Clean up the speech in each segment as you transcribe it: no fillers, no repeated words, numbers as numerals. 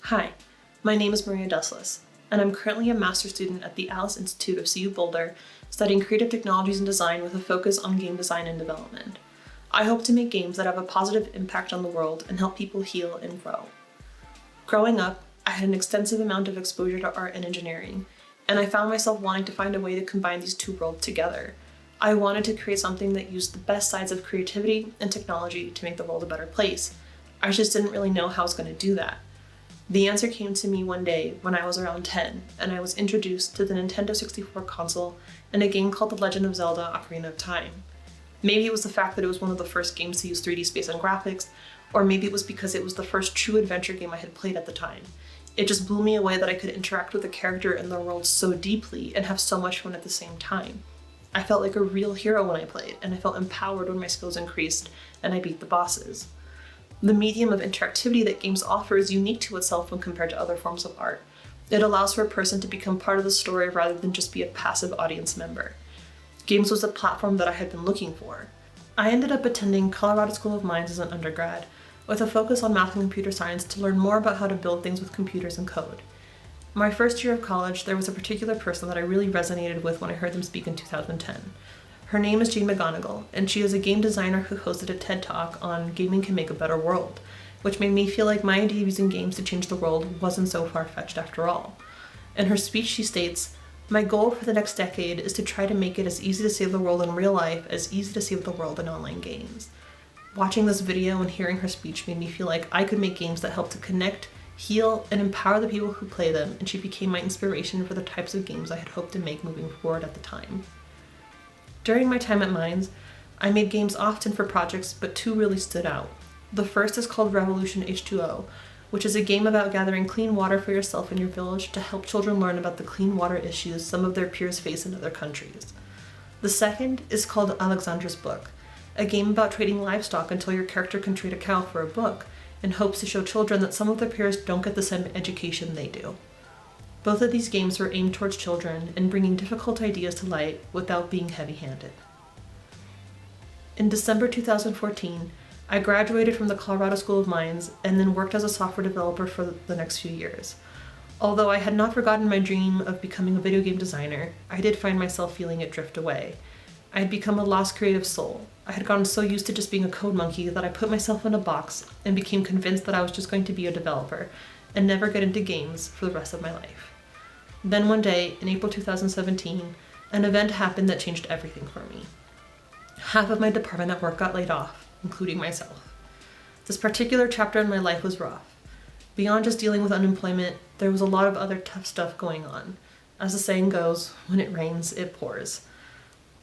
Hi, my name is Maria Duslis, and I'm currently a master's student at the Alice Institute of CU Boulder, studying creative technologies and design with a focus on game design and development. I hope to make games that have a positive impact on the world and help people heal and grow. Growing up, I had an extensive amount of exposure to art and engineering, and I found myself wanting to find a way to combine these two worlds together. I wanted to create something that used the best sides of creativity and technology to make the world a better place. I just didn't really know how I was going to do that. The answer came to me one day when I was around 10, and I was introduced to the Nintendo 64 console and a game called The Legend of Zelda: Ocarina of Time. Maybe it was the fact that it was one of the first games to use 3D space and graphics, or maybe it was because it was the first true adventure game I had played at the time. It just blew me away that I could interact with a character in the world so deeply and have so much fun at the same time. I felt like a real hero when I played, and I felt empowered when my skills increased and I beat the bosses. The medium of interactivity that games offer is unique to itself when compared to other forms of art. It allows for a person to become part of the story rather than just be a passive audience member. Games was a platform that I had been looking for. I ended up attending Colorado School of Mines as an undergrad, with a focus on math and computer science to learn more about how to build things with computers and code. My first year of college, there was a particular person that I really resonated with when I heard them speak in 2010. Her name is Jean McGonigal, and she is a game designer who hosted a TED Talk on gaming can make a better world, which made me feel like my idea of using games to change the world wasn't so far-fetched after all. In her speech, she states, "My goal for the next decade is to try to make it as easy to save the world in real life as easy to save the world in online games." Watching this video and hearing her speech made me feel like I could make games that help to connect, heal, and empower the people who play them, and she became my inspiration for the types of games I had hoped to make moving forward at the time. During my time at Mines, I made games often for projects, but two really stood out. The first is called Revolution H2O, which is a game about gathering clean water for yourself and your village to help children learn about the clean water issues some of their peers face in other countries. The second is called Alexandra's Book, a game about trading livestock until your character can trade a cow for a book, in hopes to show children that some of their peers don't get the same education they do. Both of these games were aimed towards children and bringing difficult ideas to light without being heavy-handed. In December 2014, I graduated from the Colorado School of Mines and then worked as a software developer for the next few years. Although I had not forgotten my dream of becoming a video game designer, I did find myself feeling it drift away. I had become a lost creative soul. I had gotten so used to just being a code monkey that I put myself in a box and became convinced that I was just going to be a developer and never get into games for the rest of my life. Then one day, in April 2017, an event happened that changed everything for me. Half of my department at work got laid off, including myself. This particular chapter in my life was rough. Beyond just dealing with unemployment, there was a lot of other tough stuff going on. As the saying goes, when it rains, it pours.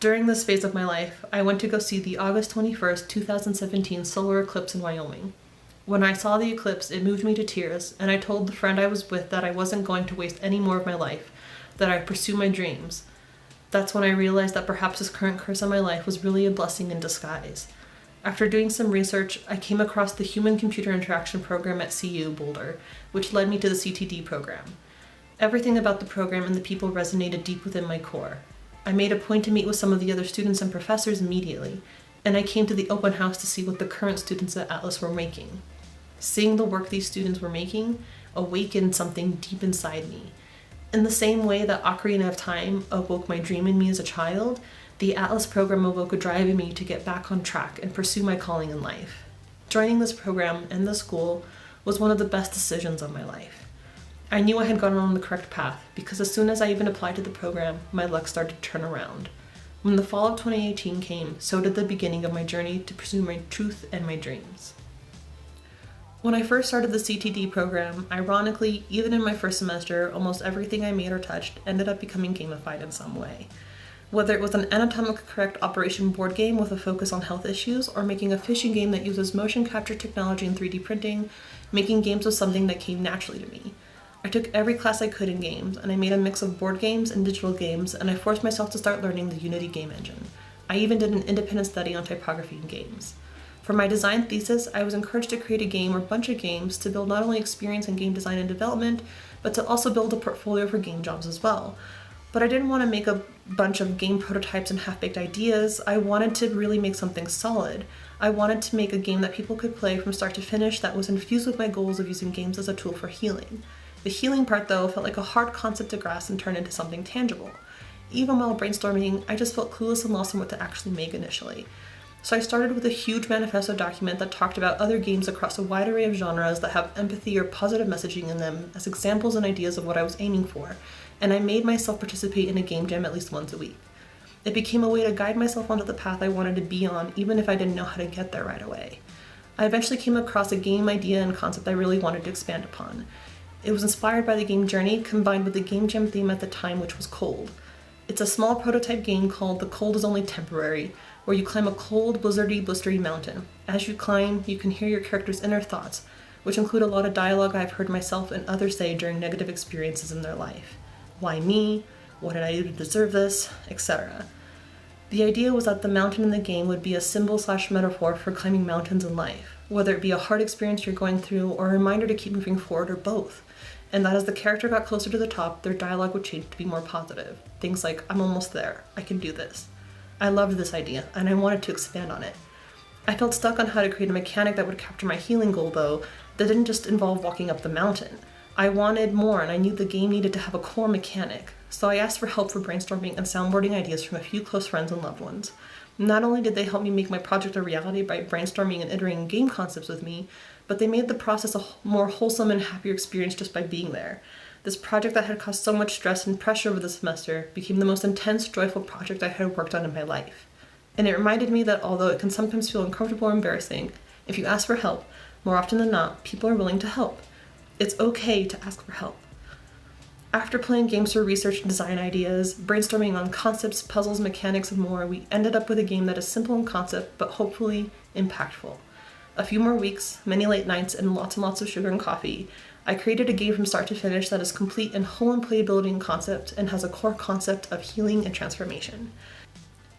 During this phase of my life, I went to go see the August 21st, 2017 solar eclipse in Wyoming. When I saw the eclipse, it moved me to tears, and I told the friend I was with that I wasn't going to waste any more of my life, that I'd pursue my dreams. That's when I realized that perhaps this current curse on my life was really a blessing in disguise. After doing some research, I came across the Human-Computer Interaction program at CU Boulder, which led me to the CTD program. Everything about the program and the people resonated deep within my core. I made a point to meet with some of the other students and professors immediately, and I came to the open house to see what the current students at Atlas were making. Seeing the work these students were making awakened something deep inside me. In the same way that Ocarina of Time awoke my dream in me as a child, the Atlas program awoke a drive in me to get back on track and pursue my calling in life. Joining this program and this school was one of the best decisions of my life. I knew I had gone on the correct path because as soon as I even applied to the program, my luck started to turn around. When the fall of 2018 came, so did the beginning of my journey to pursue my truth and my dreams. When I first started the CTD program, ironically, even in my first semester, almost everything I made or touched ended up becoming gamified in some way. Whether it was an anatomically correct operation board game with a focus on health issues, or making a fishing game that uses motion capture technology and 3D printing, making games was something that came naturally to me. I took every class I could in games, and I made a mix of board games and digital games, and I forced myself to start learning the Unity game engine. I even did an independent study on typography in games. For my design thesis, I was encouraged to create a game or bunch of games to build not only experience in game design and development, but to also build a portfolio for game jobs as well. But I didn't want to make a bunch of game prototypes and half-baked ideas. I wanted to really make something solid. I wanted to make a game that people could play from start to finish that was infused with my goals of using games as a tool for healing. The healing part, though, felt like a hard concept to grasp and turn into something tangible. Even while brainstorming, I just felt clueless and lost on what to actually make initially. So I started with a huge manifesto document that talked about other games across a wide array of genres that have empathy or positive messaging in them as examples and ideas of what I was aiming for, and I made myself participate in a game jam at least once a week. It became a way to guide myself onto the path I wanted to be on, even if I didn't know how to get there right away. I eventually came across a game idea and concept I really wanted to expand upon. It was inspired by the game Journey, combined with the game jam theme at the time, which was cold. It's a small prototype game called The Cold is Only Temporary, where you climb a cold, blistery mountain. As you climb, you can hear your character's inner thoughts, which include a lot of dialogue I've heard myself and others say during negative experiences in their life. Why me? What did I do to deserve this? Etc. The idea was that the mountain in the game would be a symbol/metaphor for climbing mountains in life, whether it be a hard experience you're going through or a reminder to keep moving forward, or both. And that as the character got closer to the top, their dialogue would change to be more positive. Things like, I'm almost there, I can do this. I loved this idea, and I wanted to expand on it. I felt stuck on how to create a mechanic that would capture my healing goal, though, that didn't just involve walking up the mountain. I wanted more, and I knew the game needed to have a core mechanic, so I asked for help for brainstorming and soundboarding ideas from a few close friends and loved ones. Not only did they help me make my project a reality by brainstorming and iterating game concepts with me, but they made the process a more wholesome and happier experience just by being there. This project that had caused so much stress and pressure over the semester became the most intense, joyful project I had worked on in my life. And it reminded me that although it can sometimes feel uncomfortable or embarrassing, if you ask for help, more often than not, people are willing to help. It's okay to ask for help. After playing games for research and design ideas, brainstorming on concepts, puzzles, mechanics, and more, we ended up with a game that is simple in concept, but hopefully impactful. A few more weeks, many late nights, and lots of sugar and coffee, I created a game from start to finish that is complete in whole in playability and concept, and has a core concept of healing and transformation.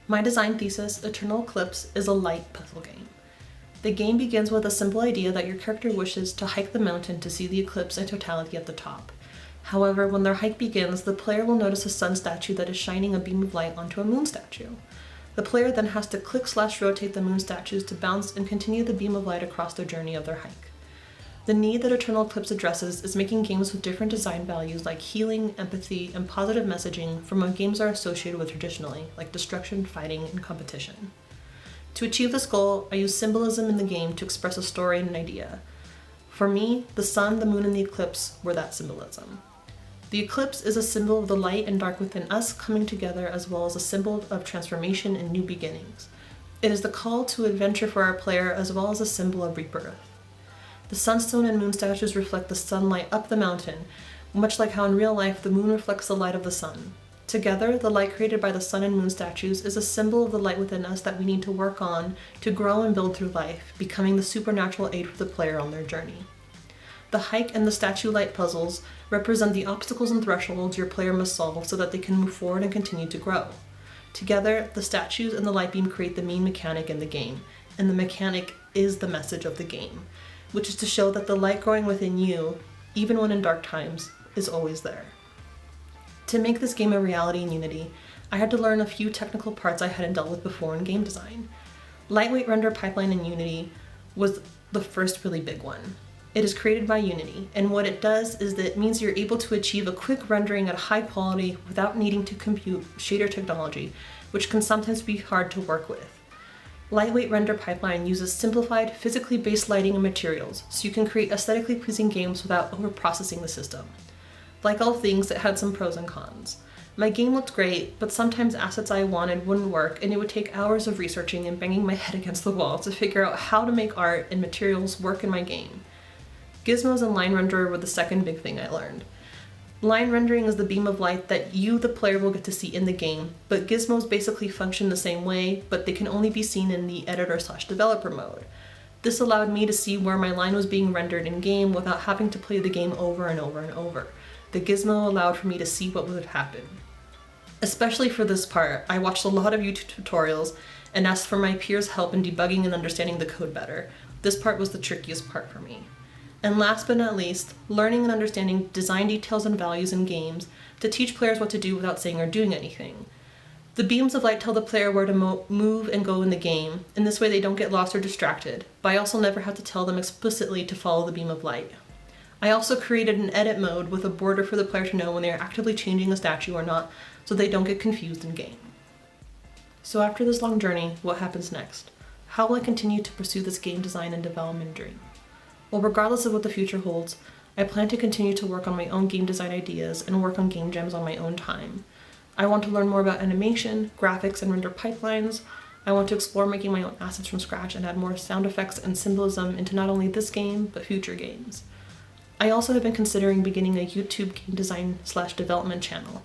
My design thesis, Eternal Eclipse, is a light puzzle game. The game begins with a simple idea that your character wishes to hike the mountain to see the eclipse in totality at the top. However, when their hike begins, the player will notice a sun statue that is shining a beam of light onto a moon statue. The player then has to click/rotate the moon statues to bounce and continue the beam of light across their journey of their hike. The need that Eternal Eclipse addresses is making games with different design values like healing, empathy, and positive messaging from what games are associated with traditionally, like destruction, fighting, and competition. To achieve this goal, I use symbolism in the game to express a story and an idea. For me, the sun, the moon, and the eclipse were that symbolism. The eclipse is a symbol of the light and dark within us coming together, as well as a symbol of transformation and new beginnings. It is the call to adventure for our player, as well as a symbol of rebirth. The sunstone and moon statues reflect the sunlight up the mountain, much like how in real life the moon reflects the light of the sun. Together, the light created by the sun and moon statues is a symbol of the light within us that we need to work on to grow and build through life, becoming the supernatural aid for the player on their journey. The hike and the statue light puzzles represent the obstacles and thresholds your player must solve so that they can move forward and continue to grow. Together, the statues and the light beam create the main mechanic in the game, and the mechanic is the message of the game, which is to show that the light growing within you, even when in dark times, is always there. To make this game a reality in Unity, I had to learn a few technical parts I hadn't dealt with before in game design. Lightweight Render Pipeline in Unity was the first really big one. It is created by Unity, and what it does is that it means you're able to achieve a quick rendering at a high quality without needing to compute shader technology, which can sometimes be hard to work with. Lightweight Render Pipeline uses simplified, physically based lighting and materials, so you can create aesthetically pleasing games without overprocessing the system. Like all things, it had some pros and cons. My game looked great, but sometimes assets I wanted wouldn't work, and it would take hours of researching and banging my head against the wall to figure out how to make art and materials work in my game. Gizmos and line renderer were the second big thing I learned. Line rendering is the beam of light that you, the player, will get to see in the game, but gizmos basically function the same way, but they can only be seen in the editor/developer mode. This allowed me to see where my line was being rendered in-game without having to play the game over and over and over. The gizmo allowed for me to see what would happen. Especially for this part, I watched a lot of YouTube tutorials and asked for my peers' help in debugging and understanding the code better. This part was the trickiest part for me. And last but not least, learning and understanding design details and values in games to teach players what to do without saying or doing anything. The beams of light tell the player where to move and go in the game. In this way they don't get lost or distracted, but I also never had to tell them explicitly to follow the beam of light. I also created an edit mode with a border for the player to know when they are actively changing a statue or not, so they don't get confused in game. So after this long journey, what happens next? How will I continue to pursue this game design and development dream? Well, regardless of what the future holds, I plan to continue to work on my own game design ideas and work on game jams on my own time. I want to learn more about animation, graphics, and render pipelines. I want to explore making my own assets from scratch and add more sound effects and symbolism into not only this game, but future games. I also have been considering beginning a YouTube game design/development channel.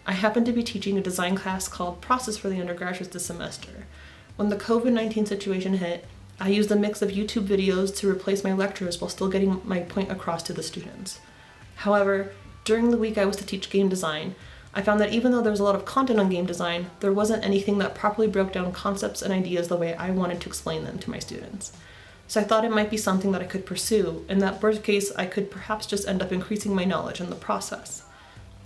I happen to be teaching a design class called Process for the undergraduates this semester. When the COVID-19 situation hit, I used a mix of YouTube videos to replace my lectures while still getting my point across to the students. However, during the week I was to teach game design, I found that even though there was a lot of content on game design, there wasn't anything that properly broke down concepts and ideas the way I wanted to explain them to my students. So I thought it might be something that I could pursue, and that worst case I could perhaps just end up increasing my knowledge in the process.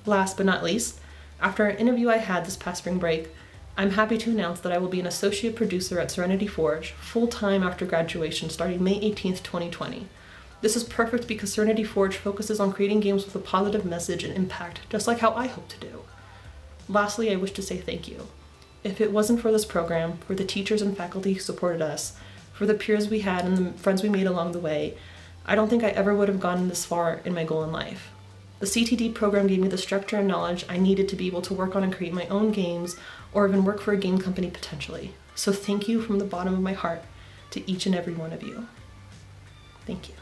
Last but not least, after an interview I had this past spring break, I'm happy to announce that I will be an associate producer at Serenity Forge full-time after graduation starting May 18th, 2020. This is perfect because Serenity Forge focuses on creating games with a positive message and impact, just like how I hope to do. Lastly, I wish to say thank you. If it wasn't for this program, for the teachers and faculty who supported us, for the peers we had and the friends we made along the way, I don't think I ever would have gotten this far in my goal in life. The CTD program gave me the structure and knowledge I needed to be able to work on and create my own games or even work for a game company potentially. So thank you from the bottom of my heart to each and every one of you. Thank you.